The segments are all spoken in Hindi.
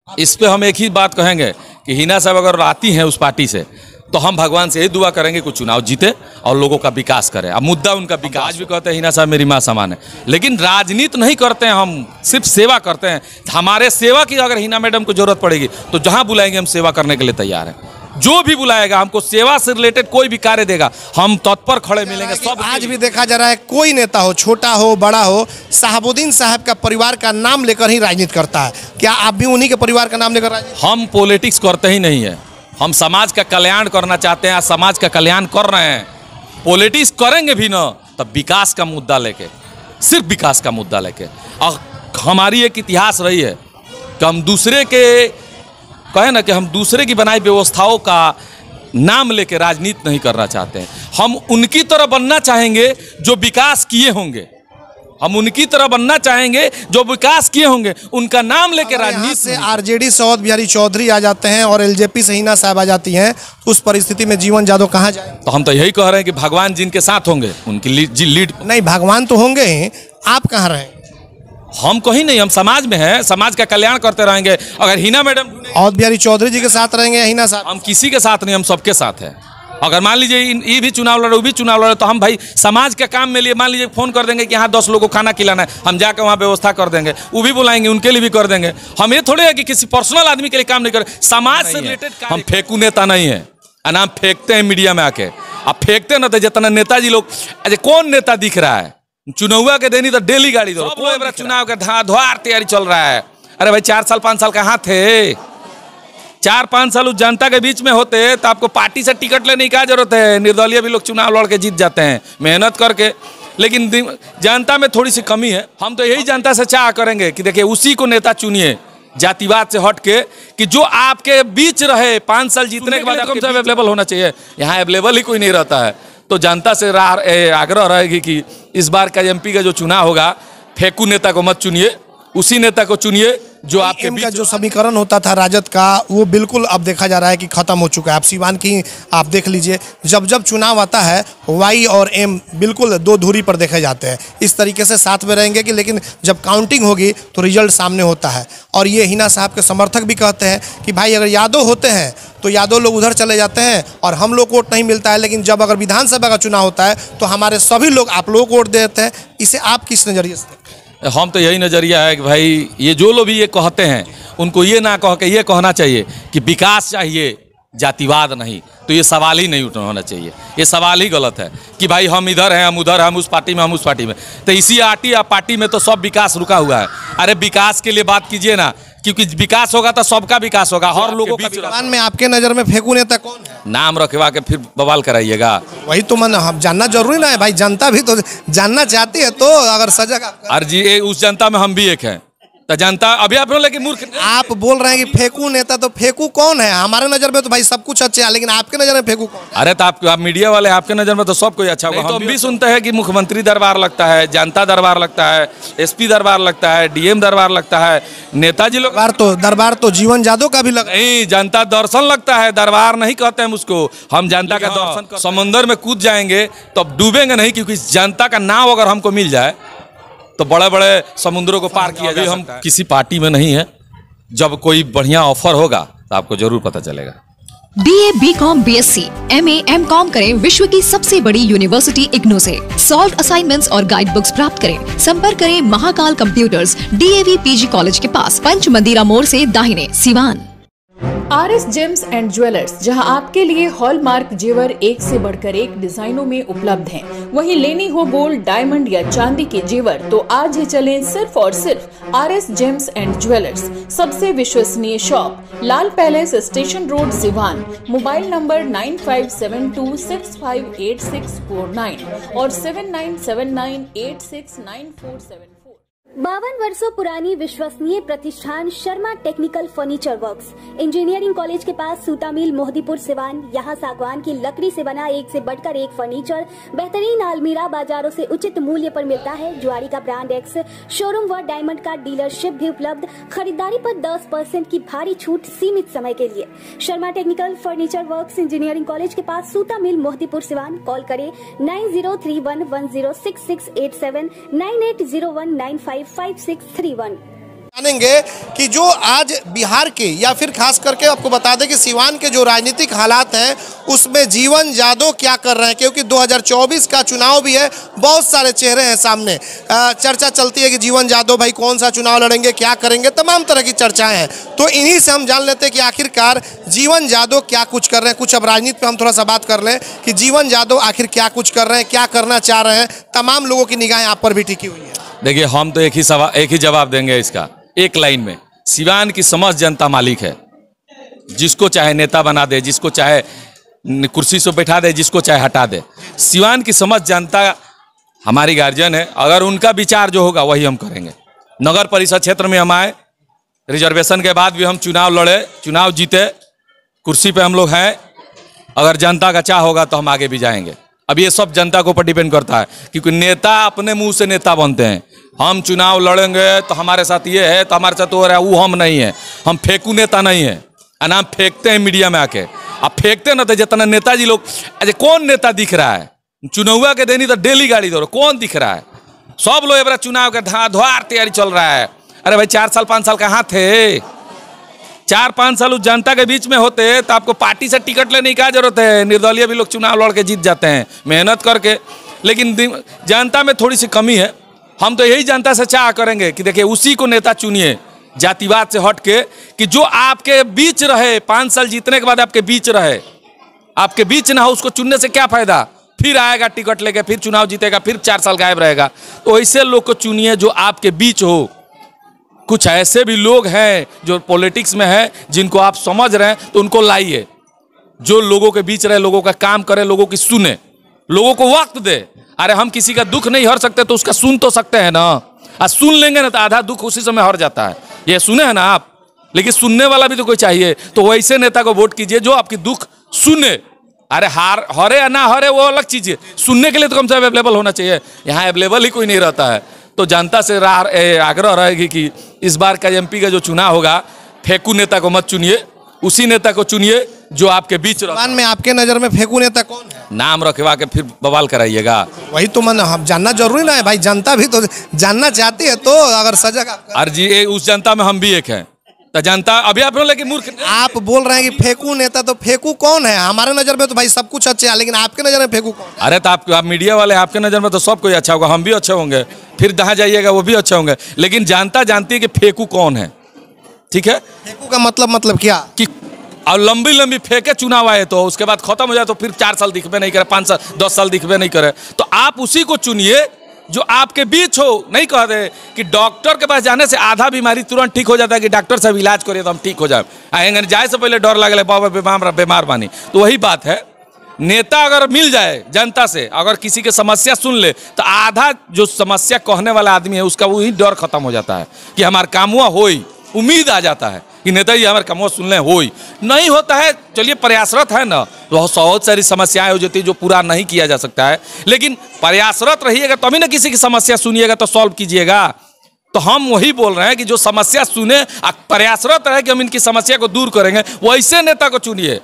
इस पे हम एक ही बात कहेंगे कि हिना साहब अगर आती हैं उस पार्टी से तो हम भगवान से यही दुआ करेंगे कि चुनाव जीते और लोगों का विकास करें। अब मुद्दा उनका विकास, आज भी कहते हैं हिना साहब मेरी माँ समान है, लेकिन राजनीति नहीं करते हैं, हम सिर्फ सेवा करते हैं। हमारे सेवा की अगर हिना मैडम को जरूरत पड़ेगी तो जहां बुलाएंगे हम सेवा करने के लिए तैयार हैं। जो भी बुलाएगा, हमको सेवा से रिलेटेड कोई भी कार्य देगा, हम तत्पर खड़े मिलेंगे। सब आज भी देखा जा रहा है, कोई नेता हो, छोटा हो बड़ा हो, शहाबुद्दीन साहब का परिवार का नाम लेकर ही राजनीति करता है। क्या आप भी उन्हीं के परिवार का नाम लेकर राजनीति? हम पॉलिटिक्स करते ही नहीं है, हम समाज का कल्याण करना चाहते हैं, समाज का कल्याण कर रहे हैं। पॉलिटिक्स करेंगे भी ना तब विकास का मुद्दा लेके, सिर्फ विकास का मुद्दा लेके। और हमारी एक इतिहास रही है कि हम दूसरे के कहें ना कि हम दूसरे की बनाई व्यवस्थाओं का नाम लेके राजनीति नहीं करना चाहते हैं। हम उनकी तरह बनना चाहेंगे जो विकास किए होंगे, हम उनकी तरह बनना चाहेंगे जो विकास किए होंगे, उनका नाम लेके राजनीति से आरजेडी सौद बिहारी चौधरी आ जाते हैं और एलजेपी से हिना साहब आ जाती हैं, उस परिस्थिति में जीवन यादव कहाँ जाए? तो हम तो यही कह रहे हैं कि भगवान जिनके साथ होंगे उनकी लीड नहीं, भगवान तो होंगे ही, आप कहाँ रहे? हम कहीं नहीं, हम समाज में हैं, समाज का कल्याण करते रहेंगे। अगर हिना मैडम सौद बिहारी चौधरी जी के साथ रहेंगे या हिना साहब? हम किसी के साथ नहीं, हम सबके साथ हैं। अगर मान लीजिए ये भी चुनाव लड़े, वो भी चुनाव लड़े, तो हम भाई समाज के काम में लिए मान लीजिए फोन कर देंगे कि यहाँ 10 लोगों को खाना खिलाना है, हम जाकर वहाँ व्यवस्था कर देंगे, वो भी बुलाएंगे, उनके लिए भी कर देंगे। हम ये थोड़े है कि किसी पर्सनल आदमी के लिए काम नहीं करें, समाज से रिलेटेड। हम फेंकू नेता नहीं है, नाम फेंकते हैं मीडिया में आके। अब फेंकते ना तो जितना नेताजी लोग, अरे कौन नेता दिख रहा है? चुनाव के देनी तो डेली गाड़ी दो, चुनाव का धुआर तैयारी चल रहा है। अरे भाई 4 साल 5 साल कहाँ थे? 4-5 साल उस जनता के बीच में होते तो आपको पार्टी से टिकट लेने की क्या जरूरत है? निर्दलीय भी लोग चुनाव लड़ के जीत जाते हैं मेहनत करके। लेकिन जनता में थोड़ी सी कमी है। हम तो यही जनता से चाह करेंगे कि देखिए उसी को नेता चुनिए, जातिवाद से हट के, कि जो आपके बीच रहे। 5 साल जीतने के बाद आपको अवेलेबल होना चाहिए, यहाँ अवेलेबल ही कोई नहीं रहता है। तो जनता से आग्रह रहेगी कि इस बार का एमपी का जो चुनाव होगा, फेंकू नेता को मत चुनिए, उसी नेता को चुनिए जो आपके बीच। जो समीकरण होता था राजद का, वो बिल्कुल अब देखा जा रहा है कि खत्म हो चुका है। आप सीवान की आप देख लीजिए, जब जब चुनाव आता है वाई और एम बिल्कुल 2 धुरी पर देखे जाते हैं। इस तरीके से साथ में रहेंगे कि लेकिन जब काउंटिंग होगी तो रिजल्ट सामने होता है। और ये हिना साहब के समर्थक भी कहते हैं कि भाई अगर यादव होते हैं तो यादव लोग उधर चले जाते हैं और हम लोग को वोट नहीं मिलता है, लेकिन जब अगर विधानसभा का चुनाव होता है तो हमारे सभी लोग आप लोगों को वोट देते हैं। इसे आप किस नज़रिए से? हम तो यही नज़रिया है कि भाई ये जो लोग भी ये कहते हैं उनको ये ना कह के ये कहना चाहिए कि विकास चाहिए, जातिवाद नहीं। तो ये सवाल ही नहीं होना चाहिए, ये सवाल ही गलत है कि भाई हम इधर हैं, हम उधर हैं, हम उस पार्टी में, हम उस पार्टी में। तो इसी पार्टी में तो सब विकास रुका हुआ है। अरे विकास के लिए बात कीजिए ना, क्योंकि विकास होगा तो सबका विकास होगा, हर लोगों का विकास। में आपके नज़र में फेंकू नेता कौन है? नाम रखवा के फिर बवाल कराइएगा। वही तो मन हम जानना जरूरी ना है भाई, जनता भी तो जानना चाहती है। तो अगर सजग अरे जी उस जनता में हम भी एक हैं, तो जनता अभी आप लेकिन मूर्ख आप बोल रहे हैं कि फेंकू नेता, तो फेंकू कौन है? हमारे नजर में तो भाई सब कुछ अच्छा है, लेकिन आपके नजर में फेंकू कौन है? अरे तो आप मीडिया वाले, आपके नजर में तो सब कोई अच्छा होगा। हम भी सुनते हैं कि मुख्यमंत्री दरबार लगता है, जनता दरबार लगता है, एसपी दरबार लगता है, डीएम दरबार लगता है, नेताजी लोग दरबार तो जीवन यादव का भी लगता है। नहीं, जनता दर्शन लगता है, दरबार नहीं कहते हम उसको। हम जनता का दर्शन समुद्र में कूद जाएंगे तो डूबेंगे नहीं, क्योंकि जनता का नाम अगर हमको मिल जाए तो बड़े बड़े समुद्रों को पार किया जा सकता है। हम किसी पार्टी में नहीं है, जब कोई बढ़िया ऑफर होगा तो आपको जरूर पता चलेगा। BA, BCom, BSc, MA, MCom करें विश्व की सबसे बड़ी यूनिवर्सिटी इग्नू से। सॉल्व असाइनमेंट्स और गाइड बुक्स प्राप्त करें। संपर्क करें Mahakal computers, DAV PG college के पास, पंच मंदिरा मोड़ से दाहिने, Siwan. RS James and jewellers, जहां आपके लिए हॉलमार्क जेवर एक से बढ़कर एक डिजाइनों में उपलब्ध हैं। वहीं लेनी हो गोल्ड, डायमंड या चांदी के जेवर तो आज ही चलें सिर्फ और सिर्फ RS जेम्स एंड ज्वेलर्स। सबसे विश्वसनीय shop, Lal palace, station road, Siwan. Mobile number 9572658649 और 7979869474। 52 वर्षों पुरानी विश्वसनीय प्रतिष्ठान Sharma technical furniture works, engineering college के पास, सूता मिल, मोहदीपुर, सिवान। यहाँ सागवान की लकड़ी से बना एक से बढ़कर एक फर्नीचर, बेहतरीन अलमीरा बाजारों से उचित मूल्य पर मिलता है। जुआरी का ब्रांड एक्स शोरूम व डायमंड का डीलरशिप भी उपलब्ध। खरीदारी पर 10% की भारी छूट सीमित समय के लिए। Sharma technical furniture works, engineering college के पास, सूता मिल, मोहदीपुर, सिवान। कॉल करें 9031106687, 9801955631। जानेंगे कि जो आज बिहार के या फिर खास करके आपको बता दें कि सिवान के जो राजनीतिक हालात हैं उसमें जीवन यादव क्या कर रहे हैं, क्योंकि 2024 का चुनाव भी है, बहुत सारे चेहरे हैं सामने। चर्चा चलती है कि जीवन यादव भाई कौन सा चुनाव लड़ेंगे, क्या करेंगे, तमाम तरह की चर्चाएं हैं। तो इन्हीं से हम जान लेते हैं कि आखिरकार जीवन यादव क्या कुछ कर रहे हैं। कुछ अब राजनीति पे हम थोड़ा सा बात कर लें कि जीवन यादव आखिर क्या कुछ कर रहे हैं, क्या करना चाह रहे हैं। तमाम लोगों की निगाहें आप पर भी टिकी हुई है। देखिए, हम तो एक ही जवाब देंगे इसका, एक लाइन में। सिवान की समस्त जनता मालिक है, जिसको चाहे नेता बना दे, जिसको चाहे कुर्सी से बैठा दे, जिसको चाहे हटा दे। सिवान की समस्त जनता हमारी गार्जियन है। अगर उनका विचार जो होगा वही हम करेंगे। नगर परिषद क्षेत्र में हम आए, रिजर्वेशन के बाद भी हम चुनाव लड़े, चुनाव जीते, कुर्सी पे हम लोग हैं। अगर जनता का चाह होगा तो हम आगे भी जाएंगे। अब ये सब जनता के ऊपर डिपेंड करता है, क्योंकि नेता अपने मुंह से नेता बनते हैं। हम चुनाव लड़ेंगे तो हमारे साथ ये है, तो हमारे साथ वो रहा, वो हम नहीं है। हम फेंकू नेता नहीं है। नाम फेंकते हैं मीडिया में आके। अब फेंकते ना तो जितना नेताजी लोग, अरे कौन नेता दिख रहा है चुनाव के देनी तो डेली गाड़ी दौड़ो, कौन दिख रहा है? सब लोग एक बार चुनाव के धुआर तैयारी चल रहा है। अरे भाई 4 साल 5 साल कहाँ थे? 4-5 साल उस जनता के बीच में होते तो आपको पार्टी से टिकट लेने की क्या जरूरत है? निर्दलीय भी लोग चुनाव लड़ के जीत जाते हैं मेहनत करके। लेकिन जनता में थोड़ी सी कमी है। हम तो यही जनता से चाह करेंगे कि देखिए उसी को नेता चुनिए, जातिवाद से हट के, कि जो आपके बीच रहे। 5 साल जीतने के बाद आपके बीच रहे, आपके बीच ना हो, उसको चुनने से क्या फायदा? फिर आएगा टिकट लेके, फिर चुनाव जीतेगा, फिर 4 साल गायब रहेगा। तो ऐसे लोग को चुनिए जो आपके बीच हो। कुछ ऐसे भी लोग हैं जो पॉलिटिक्स में है, जिनको आप समझ रहे हैं, तो उनको लाइए, जो लोगों के बीच रहे, लोगों का काम करे, लोगों की सुने, लोगों को वक्त दे। अरे हम किसी का दुख नहीं हर सकते तो उसका सुन तो सकते हैं ना। आज सुन लेंगे ना तो आधा दुख उसी समय हर जाता है। ये सुने हैं ना आप, लेकिन सुनने वाला भी तो कोई चाहिए। तो वैसे नेता को वोट कीजिए जो आपकी दुख सुने। अरे हरे या ना हरे वो अलग चीज है, सुनने के लिए तो कम से कम अवेलेबल होना चाहिए। यहाँ अवेलेबल ही कोई नहीं रहता है। तो जनता से आग्रह रहेगी कि इस बार का एमपी का जो चुनाव होगा, फेंकू नेता को मत चुनिए, उसी नेता को चुनिए जो आपके बीच रहे। में आपके नजर में फेंकू नेता कौन है? नाम रखवा के फिर बवाल कराइएगा। वही तो मन हम जानना जरूरी ना है भाई, जनता भी तो जानना चाहती है। तो अगर सजग जी उस जनता में हम भी एक हैं, तो जनता अभी आप लेकिन मूर्ख आप बोल रहे हैं कि फेंकू नेता, तो फेंकू कौन है? हमारे नजर में तो भाई सब कुछ अच्छा है, लेकिन आपके नजर में फेंकू कौन? अरे तो आप मीडिया वाले, आपके नजर में तो सब कोई अच्छा होगा, हम भी अच्छे होंगे, फिर जहाँ जाइएगा वो भी अच्छे होंगे। लेकिन जनता जानती है कि फेंकू कौन है। ठीक है, फेंकू का मतलब क्या कि और लंबी लंबी फेंके चुनाव आए तो उसके बाद खत्म हो जाए तो फिर 4 साल दिखबे नहीं करे, 5 साल 10 साल दिखबे नहीं करे। तो आप उसी को चुनिए जो आपके बीच हो। नहीं कह दे कि डॉक्टर के पास जाने से आधा बीमारी तुरंत ठीक हो जाता है कि डॉक्टर साहब इलाज करिए तो हम ठीक हो जाए। आएंगे जाए से पहले डर लगे बाबा बीमार बानी। तो वही बात है, नेता अगर मिल जाए जनता से, अगर किसी की समस्या सुन ले, तो आधा जो समस्या कहने वाला आदमी है उसका वही डर खत्म हो जाता है कि हमारा कामुआ होई, उम्मीद आ जाता है कि नेताजी हमारे कामुआ सुन ले। होई नहीं होता है, चलिए प्रयासरत है ना, तो बहुत सारी समस्याएं हो जाती है जो पूरा नहीं किया जा सकता है। लेकिन प्रयासरत रहिएगा तभी ना किसी की समस्या सुनिएगा तो सॉल्व कीजिएगा। तो हम वही बोल रहे हैं कि जो समस्या सुने, प्रयासरत रहे कि हम इनकी समस्या को दूर करेंगे, वैसे नेता को चुनिए।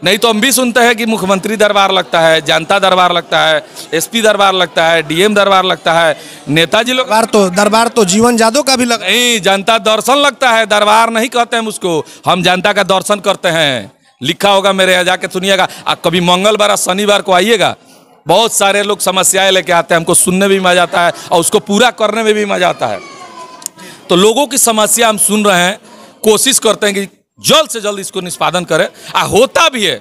नहीं तो हम भी सुनते हैं कि मुख्यमंत्री दरबार लगता है, जनता दरबार लगता है, एसपी दरबार लगता है, डीएम दरबार लगता है, नेताजी लोग दरबार तो जीवन यादव का भी लगा। नहीं, जनता दर्शन लगता है, दरबार नहीं कहते हम उसको। हम जनता का दर्शन करते हैं, लिखा होगा मेरे यहाँ जाके सुनिएगा। आप कभी मंगलवार और शनिवार को आइएगा, बहुत सारे लोग समस्याएं लेके आते हैं, हमको सुनने में भी मजा आता है और उसको पूरा करने में भी मजा आता है। तो लोगों की समस्या हम सुन रहे हैं, कोशिश करते हैं कि जल्द से जल्द इसको निष्पादन करें। होता भी है,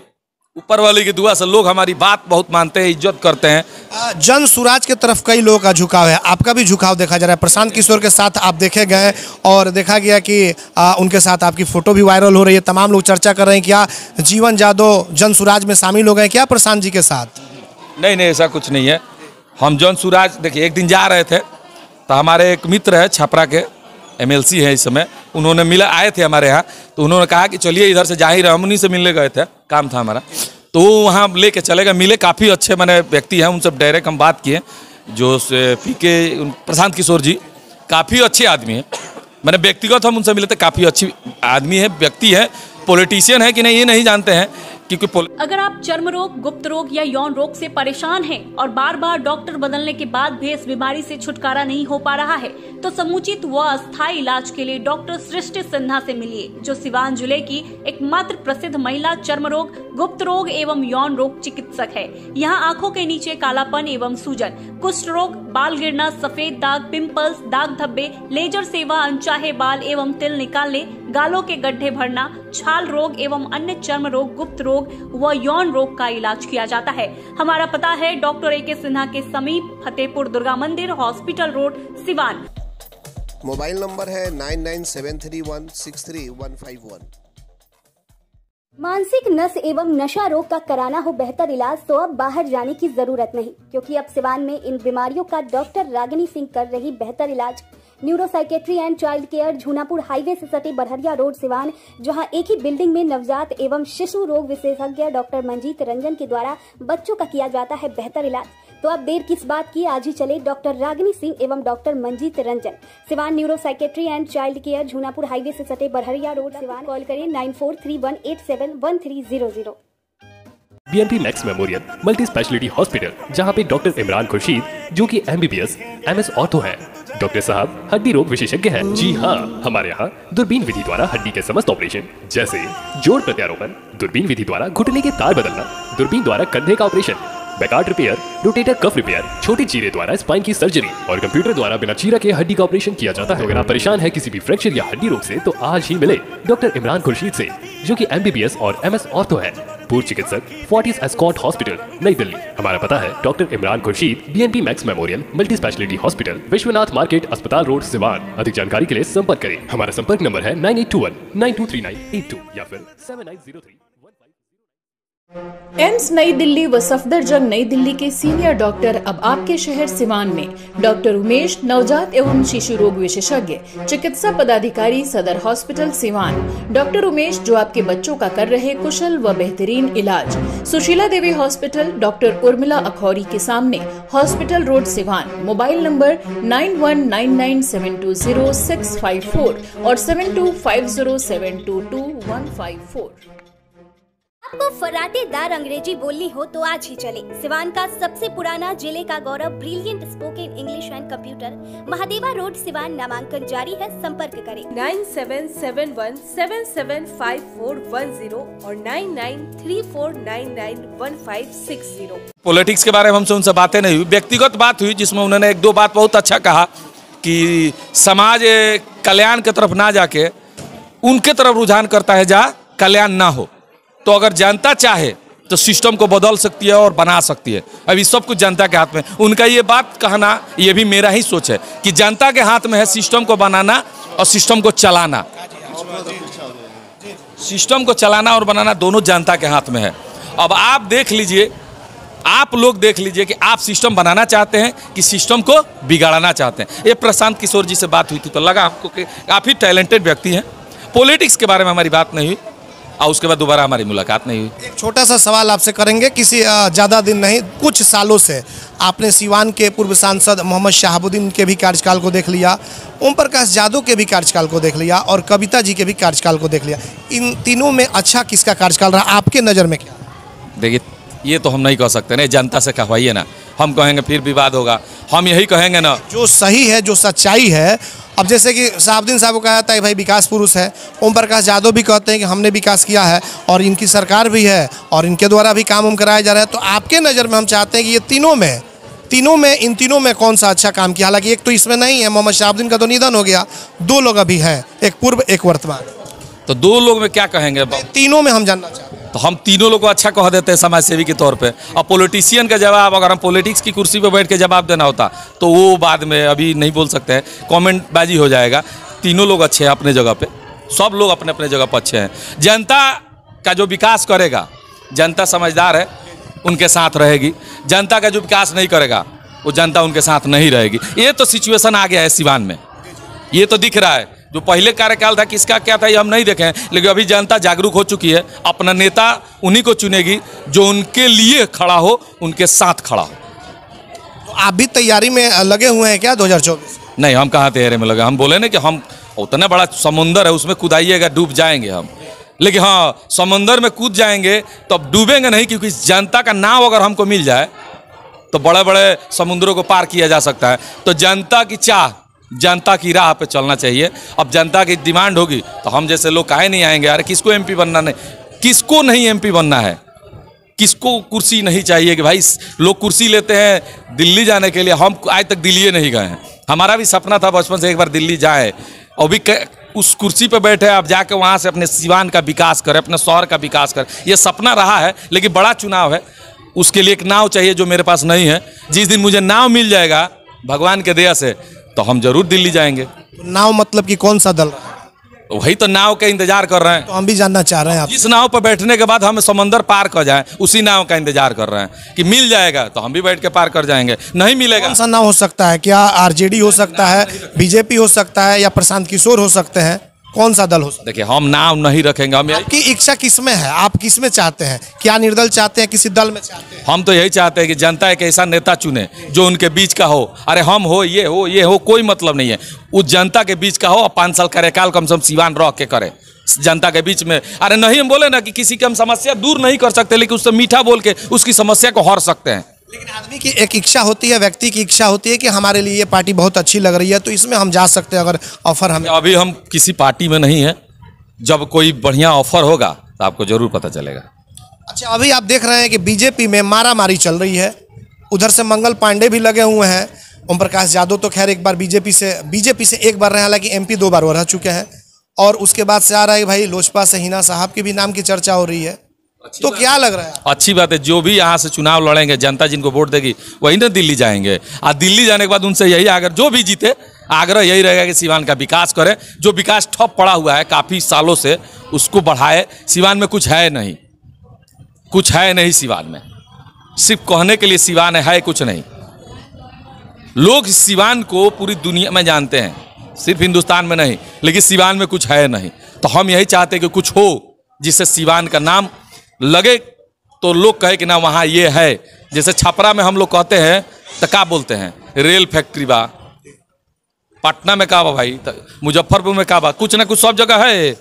ऊपर वाले की दुआ से लोग हमारी बात बहुत मानते हैं, इज्जत करते हैं। जन सुराज की तरफ कई लोगों का झुकाव है, आपका भी झुकाव देखा जा रहा है। प्रशांत किशोर के साथ आप देखे गए और देखा गया कि उनके साथ आपकी फोटो भी वायरल हो रही है। तमाम लोग चर्चा कर रहे हैं क्या जीवन यादव जन सुराज में शामिल हो गए क्या प्रशांत जी के साथ? नहीं, ऐसा कुछ नहीं है। हम जन सुराज, देखिए एक दिन जा रहे थे तो हमारे एक मित्र है छपरा के, एमएलसी है इस समय, उन्होंने आए थे हमारे यहाँ। तो उन्होंने कहा कि चलिए इधर से जा ही रहे, हम उन्हीं से मिलने गए थे, काम था हमारा। तो वहाँ लेके चले गए, मिले, काफ़ी अच्छे मैंने व्यक्ति हैं, उनसे डायरेक्ट हम बात किए। जो पीके प्रशांत किशोर जी काफ़ी अच्छे आदमी हैं, मैंने व्यक्तिगत हम उनसे मिले थे, काफ़ी अच्छी आदमी है, व्यक्ति है, पॉलिटिशियन है कि नहीं ये नहीं जानते हैं, क्योंकि अगर आप चर्म रोग, गुप्त रोग या यौन रोग से परेशान हैं और बार बार डॉक्टर बदलने के बाद भी इस बीमारी से छुटकारा नहीं हो पा रहा है, तो समुचित व अस्थायी इलाज के लिए डॉक्टर सृष्टि सिन्हा से मिलिए, जो सिवान जिले की एकमात्र प्रसिद्ध महिला चर्म रोग, गुप्त रोग एवं यौन रोग चिकित्सक है। यहाँ आंखों के नीचे कालापन एवं सूजन, कुष्ठ रोग, बाल गिरना, सफेद दाग, पिंपल्स, दाग धब्बे, लेजर सेवा, अनचाहे बाल एवं तिल निकालने, गालों के गड्ढे भरना, छाल रोग एवं अन्य चर्म रोग, गुप्त रोग व यौन रोग का इलाज किया जाता है। हमारा पता है डॉक्टर ए.के. सिन्हा के समीप फतेहपुर दुर्गा मंदिर, hospital road, Siwan. Mobile number है 9973163151। मानसिक नस एवं नशा रोग का कराना हो बेहतर इलाज तो अब बाहर जाने की जरूरत नहीं, क्योंकि अब सिवान में इन बीमारियों का डॉक्टर रागिनी सिंह कर रही बेहतर इलाज। न्यूरोसाइकेट्री and child care, Jhunapur highway से सटे बरहरिया रोड, सिवान, जहां एक ही बिल्डिंग में नवजात एवं शिशु रोग विशेषज्ञ डॉक्टर मंजीत रंजन के द्वारा बच्चों का किया जाता है बेहतर इलाज। तो अब देर किस बात की, आज ही चले डॉक्टर रागिनी सिंह एवं doctor Manjeet Ranjan, Siwan, neuropsychiatry and child care, Jhunapur highway से सटे बरहरिया रोड, सिवान। कॉल करें 9431871300। BNP max memorial multi speciality hospital, जहां पे डॉक्टर इमरान खुर्शीद, जो कि MBBS MS ऑर्थो है। डॉक्टर साहब हड्डी रोग विशेषज्ञ हैं। जी हाँ, हमारे यहाँ दूरबीन विधि द्वारा हड्डी के समस्त ऑपरेशन, जैसे जोड़ प्रत्यारोपण, दूरबीन विधि द्वारा घुटने के तार बदलना, दूरबीन द्वारा कंधे का operation, Bankart repair, rotator cuff repair, छोटे चीरे द्वारा स्पाइन की सर्जरी और कंप्यूटर द्वारा बिना चीरा के हड्डी का ऑपरेशन किया जाता है। अगर आप परेशान है किसी भी फ्रैक्चर या हड्डी रोग से, तो आज ही मिले डॉक्टर इमरान खुर्शीद से, जो कि MBBS और MS ऑर्थो है, पूर्व चिकित्सक, फोर्टिस एस्कॉर्ट हॉस्पिटल, नई दिल्ली। हमारा पता है doctor Imran Khurshid, BNP max memorial multi speciality hospital, Vishwanath market, अस्पताल रोड, सिवान। अधिक जानकारी के लिए संपर्क करें। हमारा संपर्क नंबर है 9821923982 या फिर 7903। एम्स नई दिल्ली व सफदरजंग नई दिल्ली के सीनियर डॉक्टर अब आपके शहर सिवान में। डॉक्टर उमेश, नवजात एवं शिशु रोग विशेषज्ञ, चिकित्सा पदाधिकारी, सदर हॉस्पिटल, सिवान। डॉक्टर उमेश, जो आपके बच्चों का कर रहे कुशल व बेहतरीन इलाज। सुशीला देवी हॉस्पिटल, डॉक्टर उर्मिला अखौरी के सामने, hospital road, Siwan. Mobile number 9199720654 और 7250722154। आपको फराटेदार अंग्रेजी बोलनी हो तो आज ही चले सिवान का सबसे पुराना, जिले का गौरव, brilliant spoken English and computer, Mahadeva road, Siwan. नामांकन जारी है, संपर्क करें 9771775410 और 9934991560। पॉलिटिक्स के बारे में हमसे उनसे बातें नहीं हुई, व्यक्तिगत बात हुई, जिसमें उन्होंने एक दो बात बहुत अच्छा कहा कि समाज कल्याण की तरफ ना जाके उनके तरफ रुझान करता है जहाँ कल्याण ना हो। तो अगर जनता चाहे तो सिस्टम को बदल सकती है और बना सकती है। अभी सब कुछ जनता के हाथ में। उनका ये बात कहना, ये भी मेरा ही सोच है कि जनता के हाथ में है सिस्टम को बनाना और सिस्टम को चलाना। सिस्टम को चलाना और बनाना दोनों जनता के हाथ में है। अब आप देख लीजिए, आप लोग देख लीजिए कि आप सिस्टम बनाना चाहते हैं कि सिस्टम को बिगाड़ना चाहते हैं। ये प्रशांत किशोर जी से बात हुई थी तो लगा हमको कि काफ़ी टैलेंटेड व्यक्ति हैं। पॉलिटिक्स के बारे में हमारी बात नहीं हुई और उसके बाद दोबारा हमारी मुलाकात नहीं हुई। एक छोटा सा सवाल आपसे करेंगे, किसी ज़्यादा दिन नहीं, कुछ सालों से आपने सिवान के पूर्व सांसद मोहम्मद शहाबुद्दीन के भी कार्यकाल को देख लिया, ओम प्रकाश यादव के भी कार्यकाल को देख लिया और कविता जी के भी कार्यकाल को देख लिया। इन तीनों में अच्छा किसका कार्यकाल रहा आपके नज़र में? क्या देखिए, ये तो हम नहीं कह सकते ना, जनता से कहवाइए ना, हम कहेंगे फिर विवाद होगा। हम यही कहेंगे ना जो सही है, जो सच्चाई है। अब जैसे कि शहाबुद्दीन साहब को कहा जाता है भाई विकास पुरुष है, ओम प्रकाश यादव भी कहते हैं कि हमने विकास किया है और इनकी सरकार भी है और इनके द्वारा भी काम कराया जा रहा है। तो आपके नज़र में हम चाहते हैं कि ये इन तीनों में कौन सा अच्छा काम किया? हालांकि एक तो इसमें नहीं है, मोहम्मद शहाबुद्दीन का तो निधन हो गया, दो लोग अभी हैं, एक पूर्व एक वर्तमान। तो दो लोग में क्या कहेंगे? तीनों में हम जानना चाहते हैं। तो हम तीनों लोग को अच्छा कह देते हैं समाजसेवी के तौर पे। अब पॉलिटिशियन का जवाब, अगर हम पॉलिटिक्स की कुर्सी पे बैठ के जवाब देना होता तो वो बाद में अभी नहीं बोल सकते हैं, कमेंटबाजी हो जाएगा। तीनों लोग अच्छे हैं अपने जगह पे, सब लोग अपने अपने जगह पर अच्छे हैं। जनता का जो विकास करेगा, जनता समझदार है, उनके साथ रहेगी। जनता का जो विकास नहीं करेगा वो जनता उनके साथ नहीं रहेगी। ये तो सिचुएशन आ गया है सिवान में, ये तो दिख रहा है। जो पहले कार्यकाल था किसका क्या था ये हम नहीं देखें, लेकिन अभी जनता जागरूक हो चुकी है। अपना नेता उन्हीं को चुनेगी जो उनके लिए खड़ा हो, उनके साथ खड़ा हो। तो आप भी तैयारी में लगे हुए हैं क्या 2024? नहीं, हम कहाँ तैयारी में लगे। हम बोले ना कि हम उतना बड़ा समुंदर है, उसमें कूदाइएगा डूब जाएंगे हम। लेकिन हाँ, समंदर में कूद जाएंगे तो अब डूबेंगे नहीं, क्योंकि जनता का नाव अगर हमको मिल जाए तो बड़े बड़े समुद्रों को पार किया जा सकता है। तो जनता की चाह, जनता की राह पे चलना चाहिए। अब जनता की डिमांड होगी तो हम जैसे लोग काहे नहीं आएंगे? अरे किसको एमपी बनना नहीं, किसको नहीं एमपी बनना है, किसको कुर्सी नहीं चाहिए? कि भाई लोग कुर्सी लेते हैं दिल्ली जाने के लिए, हम आज तक दिल्ली नहीं गए हैं। हमारा भी सपना था बचपन से एक बार दिल्ली जाए, और भी उस कुर्सी पर बैठे आप जाके वहाँ से अपने सिवान का विकास करें, अपने शहर का विकास करें। ये सपना रहा है, लेकिन बड़ा चुनाव है, उसके लिए एक नाव चाहिए जो मेरे पास नहीं है। जिस दिन मुझे नाव मिल जाएगा भगवान के दया से तो हम जरूर दिल्ली जाएंगे। नाव मतलब कि कौन सा दल? वही तो नाव का इंतजार कर रहे हैं। तो हम भी जानना चाह रहे हैं आप। जिस नाव पर बैठने के बाद हम समंदर पार कर जाएं, उसी नाव का इंतजार कर रहे हैं कि मिल जाएगा तो हम भी बैठ के पार कर जाएंगे। नहीं मिलेगा, कौन सा नाव हो सकता है? क्या आरजेडी हो सकता है, बीजेपी हो सकता है, या प्रशांत किशोर हो सकते हैं? कौन सा दल हो सकता है? देखिए, हम नाव नहीं रखेंगे। हम आपकी इच्छा किसमें है? आप किसमें चाहते हैं? क्या निर्दल चाहते हैं, किसी दल में चाहते हैं? हम तो यही चाहते हैं कि जनता एक ऐसा नेता चुने जो उनके बीच का हो। अरे हम हो, ये हो, कोई मतलब नहीं है। उस जनता के बीच का हो और 5 साल कार्यकाल कम से कम सिवान रह के करे जनता के बीच में। अरे नहीं, हम बोले ना कि किसी की हम समस्या दूर नहीं कर सकते, लेकिन उससे मीठा बोल के उसकी समस्या को हर सकते हैं। लेकिन आदमी की एक इच्छा होती है, व्यक्ति की इच्छा होती है कि हमारे लिए ये पार्टी बहुत अच्छी लग रही है, तो इसमें हम जा सकते हैं अगर ऑफर हमें। अभी हम किसी पार्टी में नहीं है, जब कोई बढ़िया ऑफर होगा तो आपको जरूर पता चलेगा। अच्छा, अभी आप देख रहे हैं कि बीजेपी में मारामारी चल रही है, उधर से मंगल पांडे भी लगे हुए हैं। ओम प्रकाश यादव तो खैर एक बार बीजेपी से एक बार रहे, हालांकि एमपी 2 बार वो रह चुके हैं। और उसके बाद से आ रहा है भाई लोजपा से हिना साहब की भी नाम की चर्चा हो रही है। तो क्या लग रहा है? अच्छी बात है, जो भी यहाँ से चुनाव लड़ेंगे, जनता जिनको वोट देगी वही ना दिल्ली जाएंगे। और दिल्ली जाने के बाद उनसे यही आग्रह, जो भी जीते आग्रह यही रहेगा कि सिवान का विकास करें। जो विकास ठप पड़ा हुआ है काफ़ी सालों से, उसको बढ़ाए। सिवान में कुछ है नहीं, कुछ है नहीं सिवान में, सिर्फ कहने के लिए सिवान है कुछ नहीं। लोग सिवान को पूरी दुनिया में जानते हैं, सिर्फ हिंदुस्तान में नहीं, लेकिन सिवान में कुछ है नहीं। तो हम यही चाहते हैं कि कुछ हो जिससे सिवान का नाम लगे, तो लोग कहे कि ना वहाँ ये है। जैसे छपरा में हम लोग कहते हैं तो क्या बोलते हैं, रेल फैक्ट्री बा। पटना में का बा भाई, मुजफ्फरपुर में का बा, कुछ ना कुछ सब जगह है।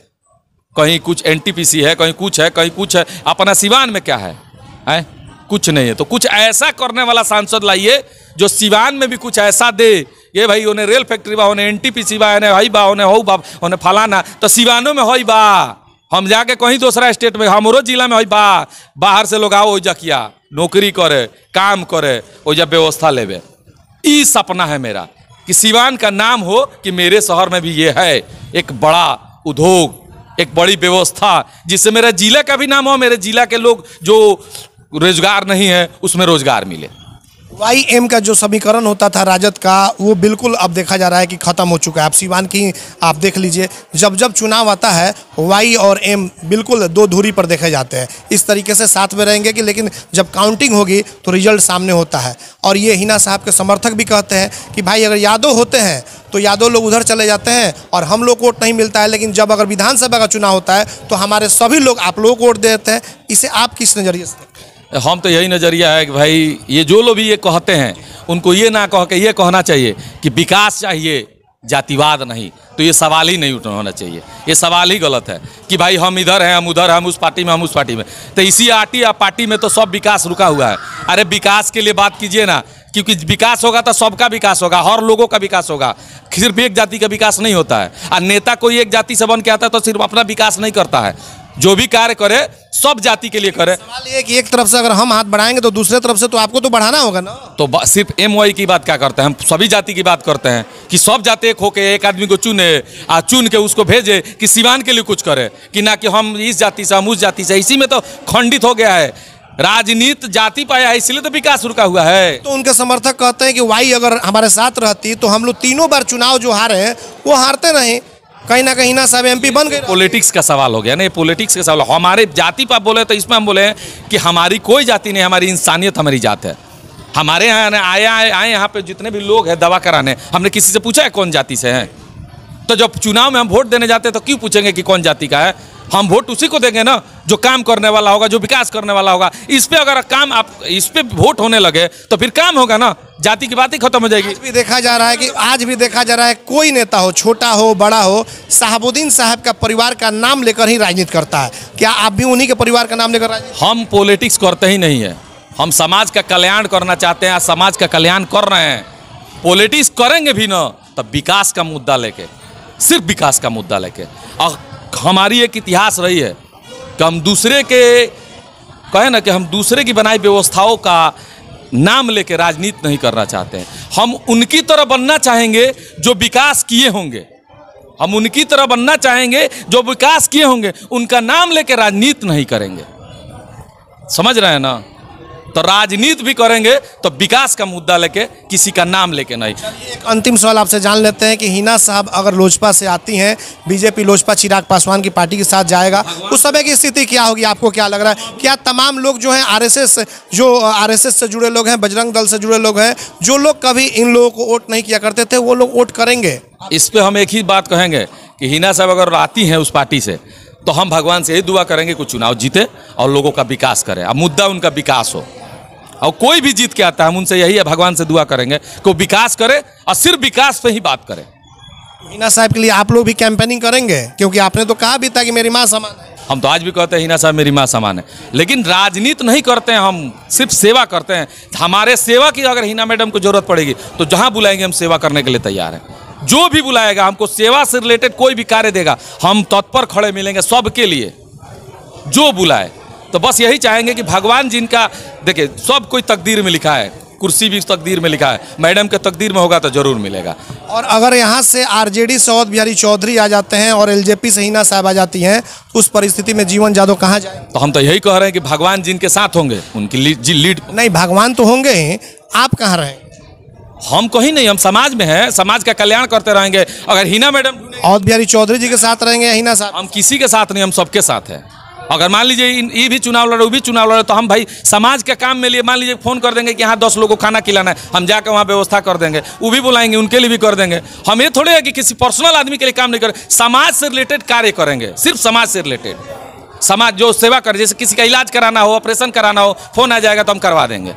कहीं कुछ एनटीपीसी है, कहीं कुछ है, कहीं कुछ है। अपना सिवान में क्या है? कुछ नहीं है। तो कुछ ऐसा करने वाला सांसद लाइए जो सिवान में भी कुछ ऐसा दे। ये भाई उन्हें रेल फैक्ट्री बा, उन्हें एनटीपीसी बा, उन्हें हई बा, उन्हें हो बा, उन्हें फलाना, तो सिवानों में हई बा। हम जाके कहीं दूसरा स्टेट में, हमारो जिला में हई बा, बाहर से लोग आओ ओजा किया नौकरी करे, काम करे, ओजा व्यवस्था लेवे। ई सपना है मेरा कि सिवान का नाम हो कि मेरे शहर में भी ये है एक बड़ा उद्योग, एक बड़ी व्यवस्था, जिससे मेरे जिले का भी नाम हो, मेरे जिला के लोग जो रोजगार नहीं है उसमें रोजगार मिले। YM का जो समीकरण होता था राजद का, वो बिल्कुल अब देखा जा रहा है कि खत्म हो चुका है। आप सिवान की आप देख लीजिए, जब जब चुनाव आता है Y और M बिल्कुल 2 धुरी पर देखे जाते हैं। इस तरीके से साथ में रहेंगे कि लेकिन जब काउंटिंग होगी तो रिजल्ट सामने होता है। और ये हिना साहब के समर्थक भी कहते हैं कि भाई अगर यादव होते हैं तो यादव लोग उधर चले जाते हैं और हम लोग को वोट नहीं मिलता है, लेकिन जब अगर विधानसभा का चुनाव होता है तो हमारे सभी लोग आप लोगों को वोट देते हैं। इसे आप किस नज़रिए से? हम तो यही नज़रिया है कि भाई ये जो लोग भी ये कहते हैं उनको ये ना कह के ये कहना चाहिए कि विकास चाहिए, जातिवाद नहीं। तो ये सवाल ही नहीं होना चाहिए, ये सवाल ही गलत है कि भाई हम इधर हैं, हम उधर हैं, हम उस पार्टी में, हम उस पार्टी में। तो इसी पार्टी में तो सब विकास रुका हुआ है। अरे विकास के लिए बात कीजिए ना, क्योंकि विकास होगा तो सबका विकास होगा, हर लोगों का विकास होगा। सिर्फ एक जाति का विकास नहीं होता है। और नेता कोई एक जाति से बन के आता है तो सिर्फ अपना विकास नहीं करता है, जो भी कार्य करे सब जाति के लिए करे। सवाल ये कि एक तरफ से अगर हम हाथ बढ़ाएंगे तो दूसरे तरफ से तो आपको तो बढ़ाना होगा ना। तो सिर्फ MY की बात क्या करते हैं, हम सभी जाति की बात करते हैं कि सब जाति एक होके एक आदमी को चुने और चुन के उसको भेजे कि सिवान के लिए कुछ करे, कि ना कि हम इस जाति से, हम उस जाति से। इसी में तो खंडित हो गया है, राजनीति जाति पाया है, इसलिए तो विकास रुका हुआ है। तो उनके समर्थक कहते हैं कि Y अगर हमारे साथ रहती तो हम लोग 3 बार चुनाव जो हारे हैं वो हारते नहीं, कहीं ना कहीं ना सब MP बन गए। पॉलिटिक्स का सवाल हो गया ना, ये पॉलिटिक्स का सवाल। हमारे जाति पर बोले तो इसमें हम बोले कि हमारी कोई जाति नहीं, हमारी इंसानियत हमारी जात है। हमारे यहाँ आए यहाँ पे जितने भी लोग हैं दवा कराने, हमने किसी से पूछा है कौन जाति से हैं? तो जब चुनाव में हम वोट देने जाते हैं तो क्यों पूछेंगे कि कौन जाति का है? हम वोट उसी को देंगे ना जो काम करने वाला होगा, जो विकास करने वाला होगा। इस पे अगर काम आप इस पे वोट होने लगे तो फिर काम होगा ना। जाति की बात ही खत्म हो जाएगी। आज भी देखा जा रहा है कोई नेता हो, छोटा हो बड़ा हो, शहाबुद्दीन साहब का परिवार का नाम लेकर ही राजनीति करता है। क्या आप भी उन्हीं के परिवार का नाम लेकर राजनीति? हम पॉलिटिक्स करते ही नहीं है, हम समाज का कल्याण करना चाहते हैं, समाज का कल्याण कर रहे हैं। पॉलिटिक्स करेंगे भी ना तब विकास का मुद्दा लेके, सिर्फ विकास का मुद्दा लेके। और हमारी एक इतिहास रही है कि हम दूसरे के कहे ना कि हम दूसरे की बनाई व्यवस्थाओं का नाम लेके राजनीति नहीं करना चाहते हैं। हम उनकी तरह बनना चाहेंगे जो विकास किए होंगे, हम उनकी तरह बनना चाहेंगे जो विकास किए होंगे, उनका नाम लेके राजनीति नहीं करेंगे। समझ रहे हैं ना? तो राजनीति भी करेंगे तो विकास का मुद्दा लेके, किसी का नाम लेके नहीं। एक अंतिम सवाल आपसे जान लेते हैं कि हिना साहब अगर लोजपा से आती हैं, बीजेपी लोजपा चिराग पासवान की पार्टी के साथ जाएगा, उस समय की स्थिति क्या होगी? आपको क्या लग रहा है? क्या तमाम लोग जो हैं आरएसएस से जुड़े लोग हैं, बजरंग दल से जुड़े लोग हैं, जो लोग कभी इन लोगों को वोट नहीं किया करते थे, वो लोग वोट करेंगे? इस पे हम एक ही बात कहेंगे कि हिना साहब अगर आती हैं उस पार्टी से, तो हम भगवान से यही दुआ करेंगे कि चुनाव जीते और लोगों का विकास करें। अब मुद्दा उनका विकास हो, और कोई भी जीत के आता है हम उनसे यही है, भगवान से दुआ करेंगे कि विकास करे और सिर्फ विकास पे ही बात करें। हिना साहब के लिए आप लोग भी कैंपेनिंग करेंगे? क्योंकि आपने तो कहा भी था कि मेरी माँ समान है। हम तो आज भी कहते हैं हिना साहब मेरी माँ समान है, लेकिन राजनीति नहीं करते हैं, हम सिर्फ सेवा करते हैं। हमारे सेवा की अगर हिना मैडम को जरूरत पड़ेगी तो जहाँ बुलाएंगे हम सेवा करने के लिए तैयार हैं। जो भी बुलाएगा, हमको सेवा से रिलेटेड कोई भी कार्य देगा, हम तत्पर खड़े मिलेंगे सबके लिए, जो बुलाए। तो बस यही चाहेंगे कि भगवान जिनका, देखिए सब कोई तकदीर में लिखा है, कुर्सी भी तकदीर में लिखा है, मैडम के तकदीर में होगा तो जरूर मिलेगा। और अगर यहाँ से आरजेडी से अवध बिहारी चौधरी आ जाते हैं और एलजेपी से हिना साहब आ जाती हैं, उस परिस्थिति में जीवन यादव कहाँ जाए? तो हम तो यही कह रहे हैं कि भगवान जिनके साथ होंगे उनकी लीड। नहीं, भगवान तो होंगे ही, आप कहाँ रहेंगे? हम कहीं नहीं, हम समाज में हैं, समाज का कल्याण करते रहेंगे। अगर हिना मैडम अवध बिहारी चौधरी जी के साथ रहेंगे या हिना साहब? हम किसी के साथ नहीं, हम सबके साथ हैं। अगर मान लीजिए ये भी चुनाव लड़े, वो भी चुनाव लड़े, तो हम भाई समाज के काम में लिए मान लीजिए फोन कर देंगे कि यहाँ 10 लोगों को खाना खिलाना है, हम जाकर वहाँ व्यवस्था कर देंगे, वो भी बुलाएंगे, उनके लिए भी कर देंगे। हम ये थोड़े है कि किसी पर्सनल आदमी के लिए काम नहीं करें, समाज से रिलेटेड कार्य करेंगे, सिर्फ समाज से रिलेटेड, समाज जो सेवा करे। जैसे किसी का इलाज कराना हो, ऑपरेशन कराना हो, फोन आ जाएगा तो हम करवा देंगे,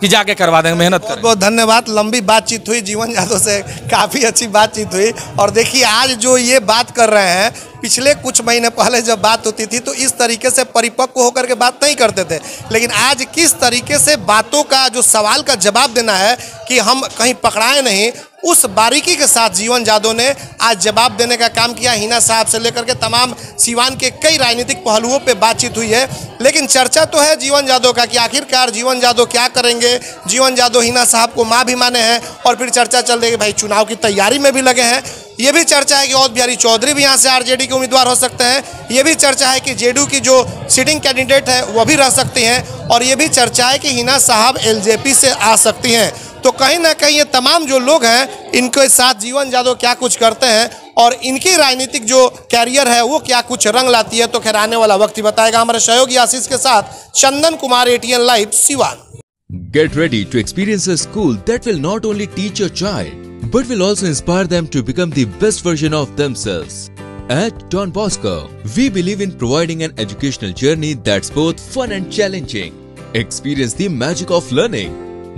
कि जाके करवा देंगे, मेहनत करें। बहुत धन्यवाद। लंबी बातचीत हुई, जीवन यादव से काफ़ी अच्छी बातचीत हुई। और देखिए आज जो ये बात कर रहे हैं, पिछले कुछ महीने पहले जब बात होती थी तो इस तरीके से परिपक्व होकर के बात नहीं करते थे, लेकिन आज किस तरीके से बातों का जो सवाल का जवाब देना है कि हम कहीं पकड़ाए नहीं, उस बारीकी के साथ जीवन यादव ने आज जवाब देने का काम किया। हिना साहब से लेकर के तमाम सीवान के कई राजनीतिक पहलुओं पे बातचीत हुई है, लेकिन चर्चा तो है जीवन यादव का कि आखिरकार जीवन यादव क्या करेंगे। जीवन यादव हिना साहब को माँ भी माने हैं और फिर चर्चा चल रही है भाई चुनाव की तैयारी में भी लगे हैं। ये भी चर्चा है कि अवध बिहारी चौधरी भी यहाँ से आरजेडी के उम्मीदवार हो सकते हैं। ये भी चर्चा है कि जेडीयू की जो सिटिंग कैंडिडेट है वो भी रह सकती हैं, और ये भी चर्चा है कि हिना साहब एलजेपी से आ सकती हैं। तो कहीं ना कहीं ये तमाम जो लोग हैं, इनके साथ जीवन यादव क्या कुछ करते हैं और इनकी राजनीतिक जो कैरियर है वो क्या कुछ रंग लाती है, तो खैर आने वाला वक्त ही बताएगा। हमारे सहयोगी आशीष के साथ Chandan Kumar, ATN live, Siwan. Get ready to experience a school that will not only teach your child, but will also inspire them to become the best version of themselves. At Don Bosco, we believe in providing an educational journey that's both fun and challenging. Experience the magic of learning.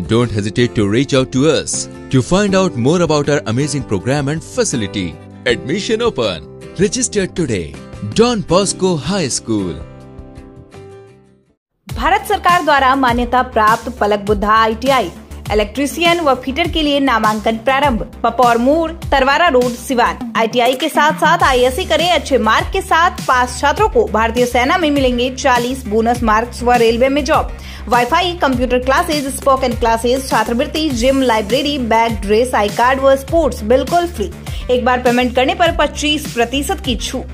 Don't hesitate to reach out to us to find out more about our amazing program and facility. Admission open. Register today. Don Bosco High School. Bharat सरकार द्वारा मान्यता प्राप्त पलक बुद्धा ITI इलेक्ट्रीशियन व फिटर के लिए नामांकन प्रारंभ। पपौर मोड़, तरवारा रोड, सिवान। ITI के साथ साथ ISC करें। अच्छे मार्क के साथ पास छात्रों को भारतीय सेना में मिलेंगे 40 बोनस मार्क्स व रेलवे में job. Wifi, computer classes, spoken classes, छात्रवृत्ति, gym, library, bag, dress, I card व स्पोर्ट्स बिल्कुल फ्री। एक बार पेमेंट करने पर 25% की छूट।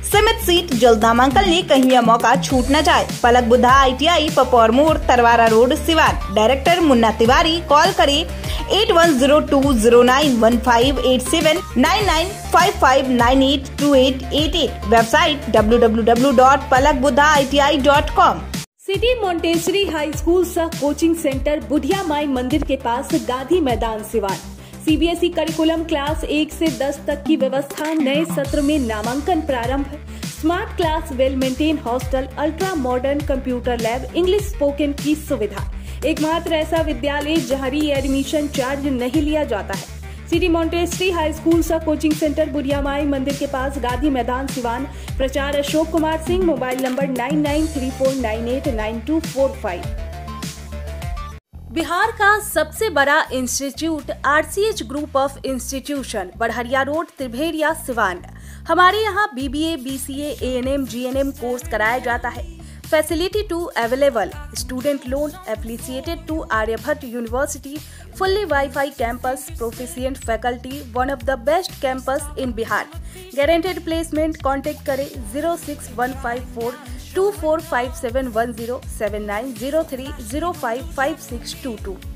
सीमित सीट, जल्द नामांकन ले, कहीं यह मौका छूट न जाए। पलक बुद्धा ITI, पपौर मोड़, Tarwara road, Siwan. Director Munna Tiwari. Call करें 8102091587 9955982888। Website www.palakbuddhaiti.com। City Montessori high school सह कोचिंग सेंटर बुढ़िया माई मंदिर के पास, Gandhi Maidan, Siwan. CBSE curriculum class 1 से 10 तक की व्यवस्था। नए सत्र में नामांकन प्रारंभ। Smart class, well maintain hostel, ultra modern computer lab, English spoken की सुविधा। एकमात्र ऐसा विद्यालय जहां री एडमिशन चार्ज नहीं लिया जाता है। सिटी मॉन्टेसरी हाई स्कूल सा कोचिंग सेंटर बुढ़िया माई मंदिर के पास, गांधी मैदान, सिवान। प्रचार अशोक कुमार सिंह, मोबाइल नंबर 9934989245। बिहार का सबसे बड़ा institute RCH group of institution, Barharia road, Tribheria, Siwan. हमारे यहाँ BBA, BCA, ANM, GNM course कराया जाता है। Facility to available, student loan affiliated to Aryabhatta university, fully wifi campus, proficient faculty, one of the best campus in Bihar. Guaranteed placement. Contact करें 06154245710 7903055622।